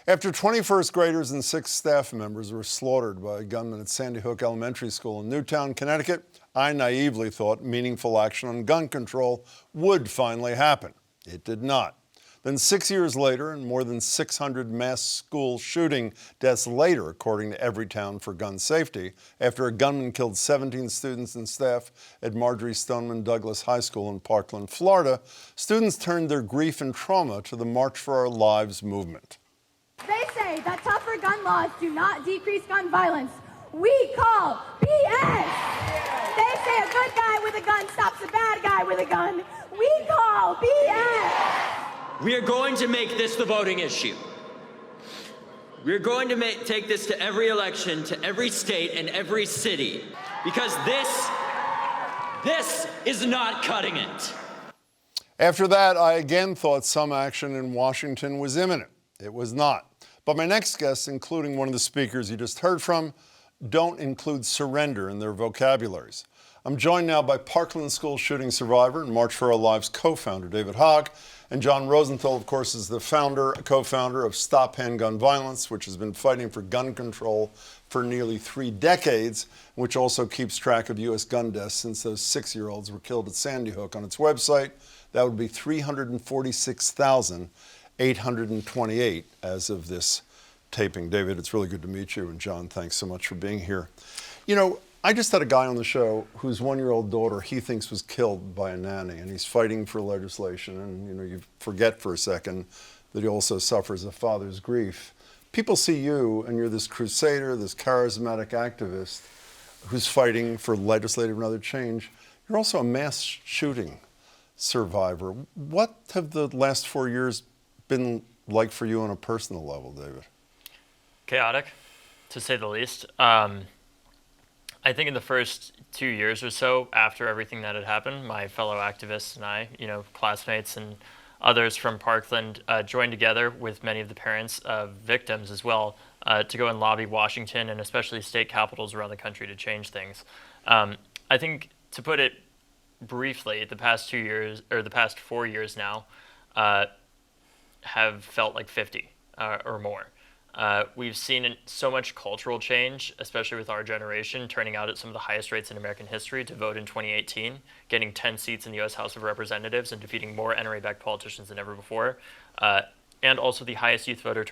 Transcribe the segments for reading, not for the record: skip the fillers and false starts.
After 20 first graders and 6 staff members were slaughtered by a gunman at Sandy Hook Elementary School in Newtown, Connecticut, I naively thought meaningful action on gun control would finally happen. It did not. Then 6 years later, and more than 600 mass school shooting deaths later, according to Everytown for Gun Safety, after a gunman killed 17 students and staff at Marjorie Stoneman Douglas High School in Parkland, Florida, students turned their grief and trauma to the March for Our Lives movement. They say that tougher gun laws do not decrease gun violence. We call BS. They say a good guy with a gun stops a bad guy with a gun. We call BS. We are going to make this the voting issue. We're going to take this to every election, to every state and every city, because this is not cutting it. After that, I again thought some action in Washington was imminent. It was not. But my next guests, including one of the speakers you just heard from, don't include surrender in their vocabularies. I'm joined now by Parkland school shooting survivor and March for Our Lives co-founder David Hogg, and John Rosenthal, of course, is the co-founder of Stop Handgun Violence, which has been fighting for gun control for nearly 3 decades, which also keeps track of U.S. gun deaths since those 6-year-olds were killed at Sandy Hook. On its website, that would be 346,828 as of this taping. David, it's really good to meet you, and John, thanks so much for being here. You know, I just had a guy on the show whose 1-year-old daughter he thinks was killed by a nanny, and he's fighting for legislation, and you forget for a second that he also suffers a father's grief. People see you, and you're this crusader, this charismatic activist who's fighting for legislative and other change. You're also a mass shooting survivor. What have the last 4 years been like for you on a personal level, David? Chaotic, to say the least. I think in the first 2 years or so after everything that had happened, my fellow activists and I, classmates and others from Parkland, joined together with many of the parents of victims as well to go and lobby Washington and especially state capitals around the country to change things. I think, to put it briefly, the past 2 years, or the past 4 years now, have felt like 50 or more. We've seen so much cultural change, especially with our generation, turning out at some of the highest rates in American history to vote in 2018, getting 10 seats in the U.S. House of Representatives and defeating more NRA-backed politicians than ever before, and also the highest youth voter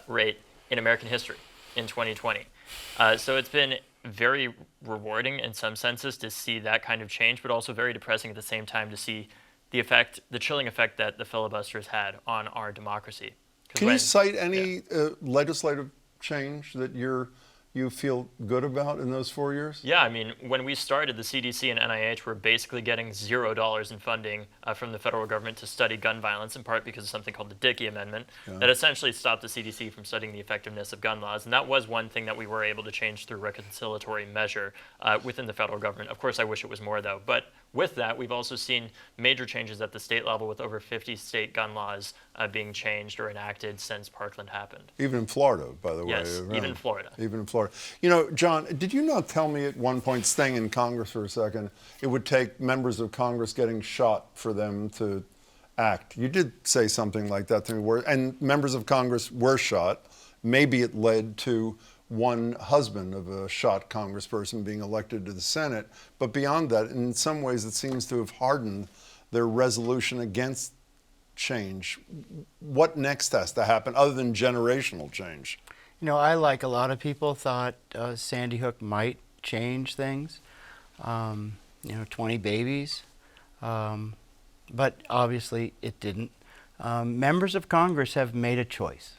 rate in American history in 2020. So it's been very rewarding in some senses to see that kind of change, but also very depressing at the same time to see the chilling effect that the filibusters had on our democracy. Can you cite any legislative change that you feel good about in those 4 years? Yeah, I mean, when we started, the CDC and NIH were basically getting $0 in funding from the federal government to study gun violence, in part because of something called the Dickey Amendment, that essentially stopped the CDC from studying the effectiveness of gun laws. And that was one thing that we were able to change through reconciliatory measure within the federal government. Of course, I wish it was more, though. But with that, we've also seen major changes at the state level with over 50 state gun laws being changed or enacted since Parkland happened. Even in Florida, by the way. Yes, even in Florida. Even in Florida. You know, John, did you not tell me at one point, staying in Congress for a second, it would take members of Congress getting shot for them to act? You did say something like that to me, and members of Congress were shot. Maybe it led to one husband of a shot congressperson being elected to the Senate. But beyond that, in some ways, it seems to have hardened their resolution against change. What next has to happen other than generational change? You know, I, like a lot of people, thought Sandy Hook might change things. 20 babies. But obviously it didn't. Members of Congress have made a choice.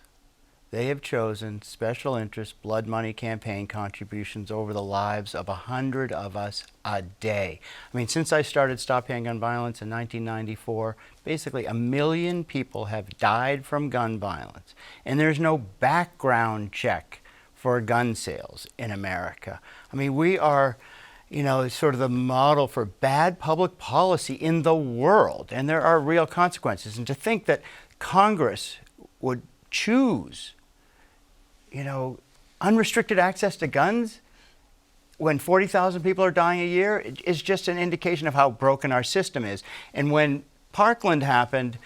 They have chosen special interest blood money campaign contributions over the lives of 100 of us a day. I mean, since I started Stop Handgun Violence in 1994, basically 1 million people have died from gun violence. And there's no background check for gun sales in America. I mean, we are, sort of the model for bad public policy in the world. And there are real consequences. And to think that Congress would choose unrestricted access to guns when 40,000 people are dying a year is just an indication of how broken our system is. And when Parkland happened,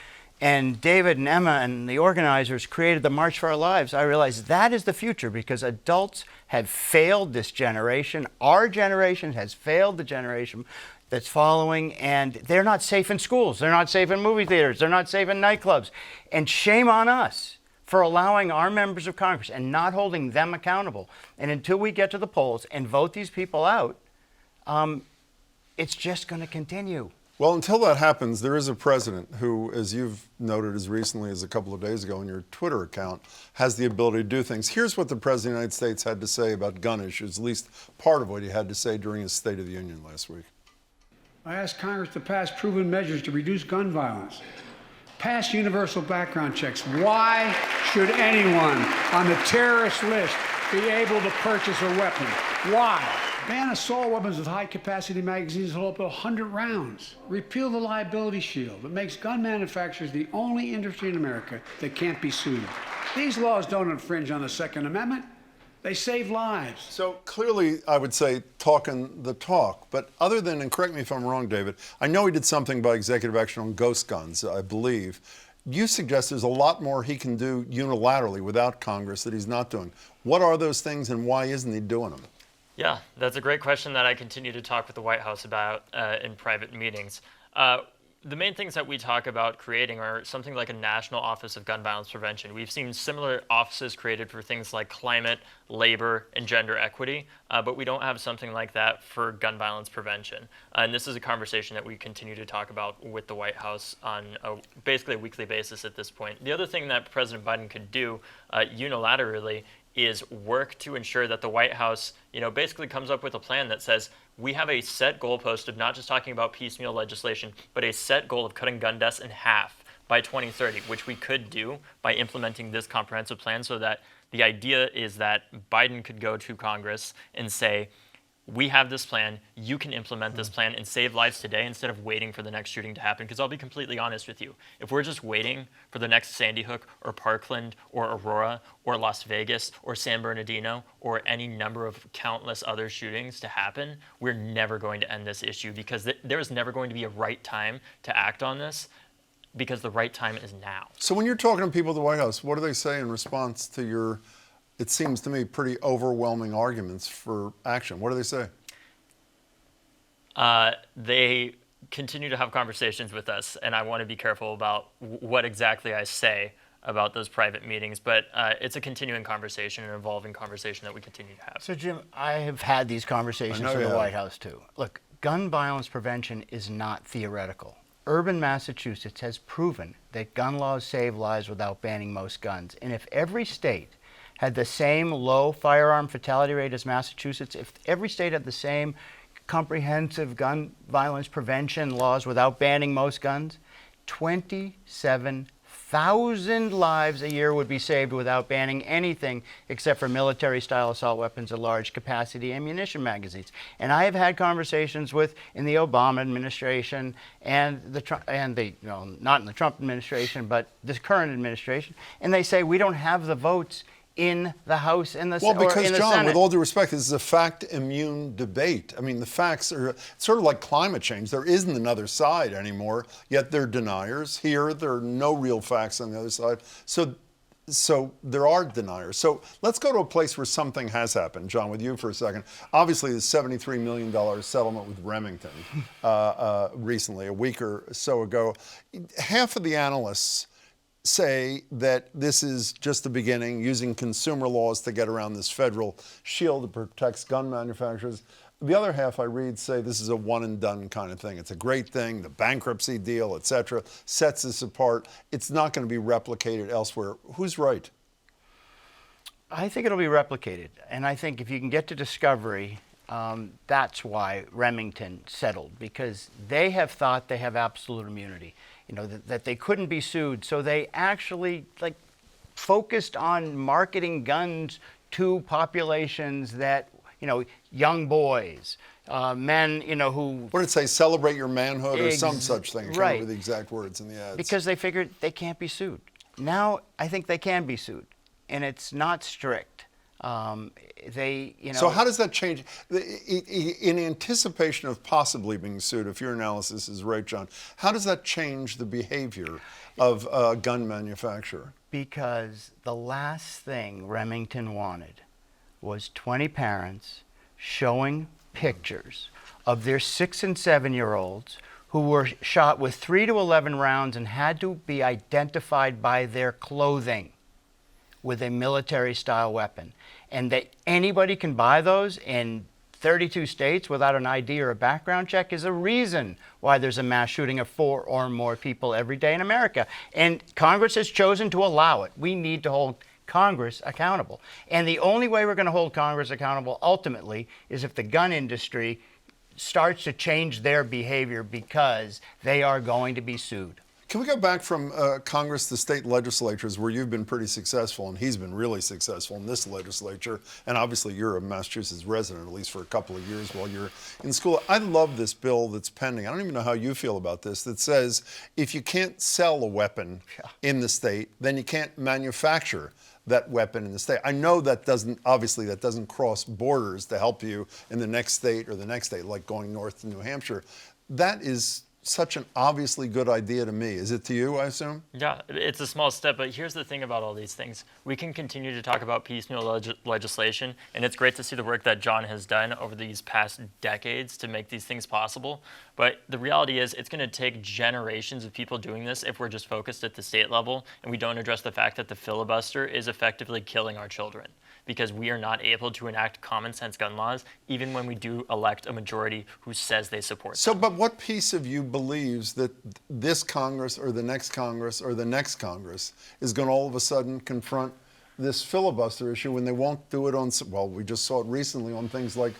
and David and Emma and the organizers created the March for Our Lives, I realized that is the future, because adults have failed this generation. Our generation has failed the generation that's following, and they're not safe in schools. They're not safe in movie theaters. They're not safe in nightclubs. And shame on us for allowing our members of Congress and not holding them accountable. And until we get to the polls and vote these people out, it's just going to continue. Well, until that happens, there is a president who, as you've noted as recently as a couple of days ago in your Twitter account, has the ability to do things. Here's what the President of the United States had to say about gun issues, at least part of what he had to say during his State of the Union last week. I asked Congress to pass proven measures to reduce gun violence. Pass universal background checks. Why should anyone on the terrorist list be able to purchase a weapon? Why? Ban assault weapons with high-capacity magazines that hold up to 100 rounds. Repeal the liability shield that makes gun manufacturers the only industry in America that can't be sued. These laws don't infringe on the Second Amendment. They save lives. So clearly, I would say, talking the talk. But other than, and correct me if I'm wrong, David, I know he did something by executive action on ghost guns, I believe. You suggest there's a lot more he can do unilaterally without Congress that he's not doing. What are those things, and why isn't he doing them? Yeah, that's a great question that I continue to talk with the White House about in private meetings. The main things that we talk about creating are something like a National Office of Gun Violence Prevention. We've seen similar offices created for things like climate, labor, and gender equity, but we don't have something like that for gun violence prevention. And this is a conversation that we continue to talk about with the White House on basically a weekly basis at this point. The other thing that President Biden could do unilaterally is work to ensure that the White House, basically comes up with a plan that says we have a set goalpost of not just talking about piecemeal legislation, but a set goal of cutting gun deaths in half by 2030, which we could do by implementing this comprehensive plan, so that the idea is that Biden could go to Congress and say, we have this plan, you can implement this plan and save lives today instead of waiting for the next shooting to happen. Because I'll be completely honest with you, if we're just waiting for the next Sandy Hook or Parkland or Aurora or Las Vegas or San Bernardino or any number of countless other shootings to happen, we're never going to end this issue, because there is never going to be a right time to act on this, because the right time is now. So when you're talking to people at the White House, what do they say in response to your, it seems to me, pretty overwhelming arguments for action? What do they say? They continue to have conversations with us, and I want to be careful about what exactly I say about those private meetings, but it's a continuing conversation, an evolving conversation that we continue to have. So, Jim, I have had these conversations in the White House, too. Look, gun violence prevention is not theoretical. Urban Massachusetts has proven that gun laws save lives without banning most guns. And if every state had the same low firearm fatality rate as Massachusetts, if every state had the same comprehensive gun violence prevention laws without banning most guns, 27,000 lives a year would be saved without banning anything except for military-style assault weapons and large-capacity ammunition magazines. And I have had conversations in the Obama administration and not in the Trump administration, but this current administration, and they say we don't have the votes in the House and the Senate. Well, because, John, Senate. with all due respect, this is a fact-immune debate. I mean, the facts are sort of like climate change. There isn't another side anymore, yet they're deniers. Here, there are no real facts on the other side. So there are deniers. So let's go to a place where something has happened. John, with you for a second. Obviously, the $73 million settlement with Remington recently, a week or so ago. Half of the analysts say that this is just the beginning, using consumer laws to get around this federal shield that protects gun manufacturers. The other half I read say this is a one and done kind of thing. It's a great thing, the bankruptcy deal, et cetera, sets this apart. It's not going to be replicated elsewhere. Who's right? I think it'll be replicated. And I think if you can get to discovery, that's why Remington settled, because they have thought they have absolute immunity. That they couldn't be sued. So they actually focused on marketing guns to populations that, young boys, men, who... What did it say? Celebrate your manhood or some such thing. I can't right. remember the exact words in the ads. Because they figured they can't be sued. Now I think they can be sued. And it's not strict. So how does that change? In anticipation of possibly being sued, if your analysis is right, John, how does that change the behavior of a gun manufacturer? Because the last thing Remington wanted was 20 parents showing pictures of their 6 and 7-year-olds who were shot with 3 to 11 rounds and had to be identified by their clothing with a military-style weapon. And that anybody can buy those in 32 states without an ID or a background check is a reason why there's a mass shooting of 4 or more people every day in America. And Congress has chosen to allow it. We need to hold Congress accountable. And the only way we're going to hold Congress accountable ultimately is if the gun industry starts to change their behavior, because they are going to be sued. Can we go back from Congress to state legislatures, where you've been pretty successful, and he's been really successful in this legislature, and obviously you're a Massachusetts resident, at least for a couple of years while you're in school. I love this bill that's pending. I don't even know how you feel about this, that says if you can't sell a weapon in the state, then you can't manufacture that weapon in the state. I know that doesn't cross borders to help you in the next state or the next state, like going north to New Hampshire. That is such an obviously good idea to me. Is it to you, I assume? Yeah, it's a small step, but here's the thing about all these things. We can continue to talk about piecemeal legislation, and it's great to see the work that John has done over these past decades to make these things possible. But the reality is it's going to take generations of people doing this if we're just focused at the state level and we don't address the fact that the filibuster is effectively killing our children, because we are not able to enact common sense gun laws even when we do elect a majority who says they support them. But what piece of you believes that this Congress or the next Congress or the next Congress is going to all of a sudden confront this filibuster issue when they won't do it on, well, we just saw it recently on things like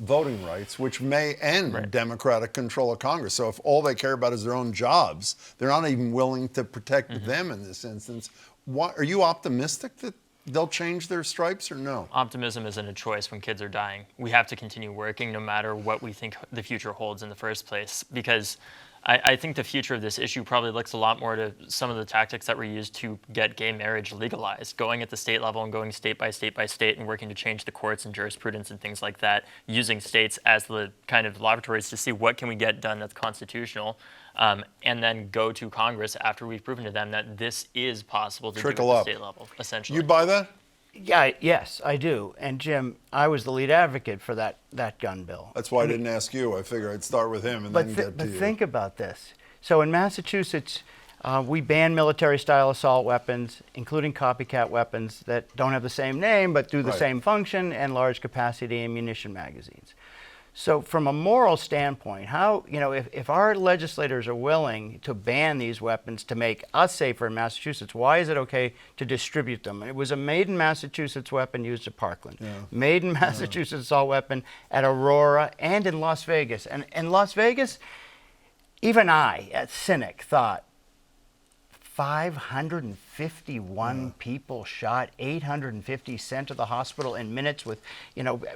voting rights, which may end Democratic control of Congress. So if all they care about is their own jobs, they're not even willing to protect them in this instance. Are you optimistic that they'll change their stripes or no? Optimism isn't a choice when kids are dying. We have to continue working no matter what we think the future holds in the first place, because I think the future of this issue probably looks a lot more to some of the tactics that were used to get gay marriage legalized, going at the state level and going state by state and working to change the courts and jurisprudence and things like that, using states as the kind of laboratories to see what can we get done that's constitutional, and then go to Congress after we've proven to them that this is possible to do at the state level, essentially. You buy that? Yeah, yes, I do. And Jim, I was the lead advocate for that gun bill. That's why I didn't ask you. I figured I'd start with him and then get to you. But think about this. So in Massachusetts, we ban military-style assault weapons, including copycat weapons that don't have the same name but do the same function, and large-capacity ammunition magazines. So from a moral standpoint, how, if our legislators are willing to ban these weapons to make us safer in Massachusetts, why is it okay to distribute them? It was a made in Massachusetts weapon used at Parkland, made in Massachusetts assault weapon at Aurora and in Las Vegas. And in Las Vegas, even I, a cynic, thought 551 people shot, 850 sent to the hospital in minutes with,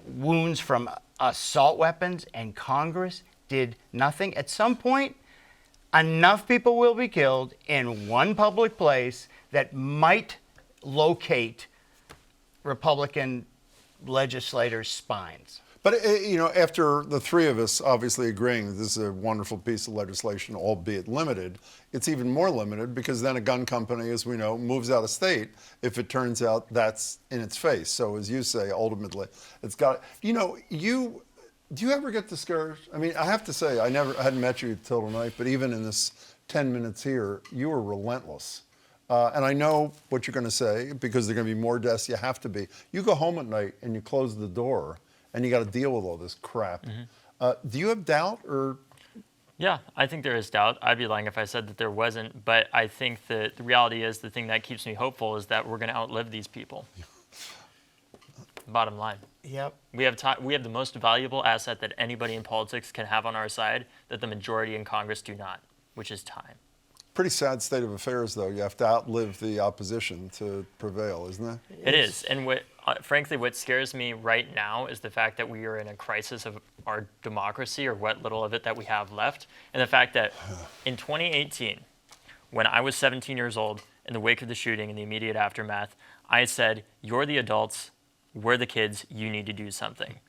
wounds from assault weapons, and Congress did nothing. At some point, enough people will be killed in one public place that might locate Republican legislators' spines. But, after the three of us obviously agreeing that this is a wonderful piece of legislation, albeit limited, it's even more limited because then a gun company, as we know, moves out of state if it turns out that's in its face. So as you say, ultimately, it's got, do you ever get discouraged? I mean, I have to say, I hadn't met you till tonight, but even in this 10 minutes here, you were relentless. And I know what you're going to say, because there are going to be more deaths. You have to be. You go home at night and you close the door, and you got to deal with all this crap. Do you have doubt, or? Yeah, I think there is doubt. I'd be lying if I said that there wasn't. But I think that the reality is, the thing that keeps me hopeful is that we're going to outlive these people. Bottom line. Yep. We have the most valuable asset that anybody in politics can have on our side that the majority in Congress do not, which is time. Pretty sad state of affairs, though. You have to outlive the opposition to prevail, isn't it? It is. And frankly, what scares me right now is the fact that we are in a crisis of our democracy, or what little of it that we have left. And the fact that in 2018, when I was 17 years old, in the wake of the shooting and the immediate aftermath, I said, "You're the adults, we're the kids, you need to do something.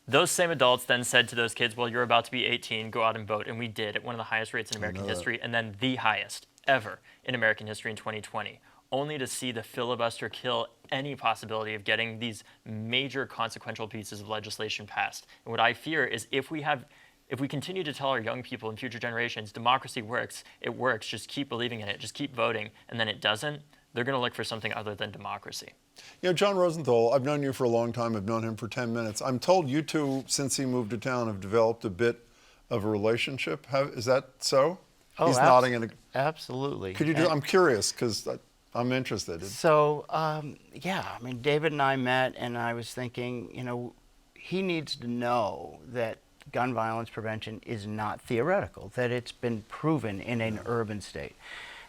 Those same adults then said to those kids, well, you're about to be 18, go out and vote. And we did at one of the highest rates in American history, and then the highest ever in American history in 2020, only to see the filibuster kill any possibility of getting these major consequential pieces of legislation passed. And what I fear is if we continue to tell our young people and future generations, democracy works, it works, just keep believing in it, just keep voting, and then it doesn't, they're going to look for something other than democracy. You know, John Rosenthal, I've known you for a long time. I've known him for 10 minutes. I'm told you two, since he moved to town, have developed a bit of a relationship. Is that so? Oh, He's nodding. Absolutely. Could you do? I'm curious because I'm interested. So, yeah, I mean, David and I met, and I was thinking, you know, he needs to know that gun violence prevention is not theoretical, that it's been proven in an urban state.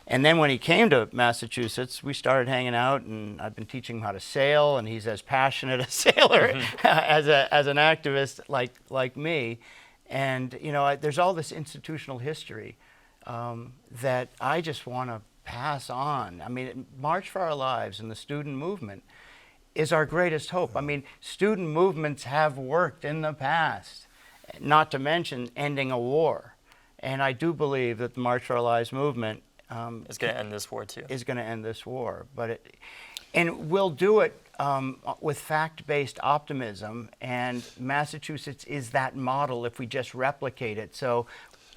And then when he came to Massachusetts, we started hanging out, and I've been teaching him how to sail, and he's as passionate a sailor as an activist like me. And, you know, there's all this institutional history that I just want to pass on. I mean, March for Our Lives and the student movement is our greatest hope. I mean, student movements have worked in the past, not to mention ending a war. And I do believe that the March for Our Lives movement It's going to end this war too. is going to end this war. And we'll do it with fact-based optimism, and Massachusetts is that model if we just replicate it. So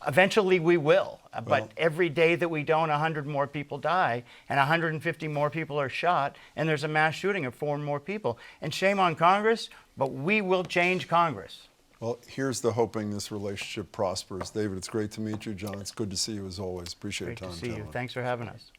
eventually we will, but every day that we don't, 100 more people die, and 150 more people are shot, and there's a mass shooting of 4 more people. And shame on Congress, but we will change Congress. Well, here's the hoping this relationship prospers. David, it's great to meet you. John, it's good to see you as always. Appreciate your Great time. to see you. Gentlemen. Thanks for having us.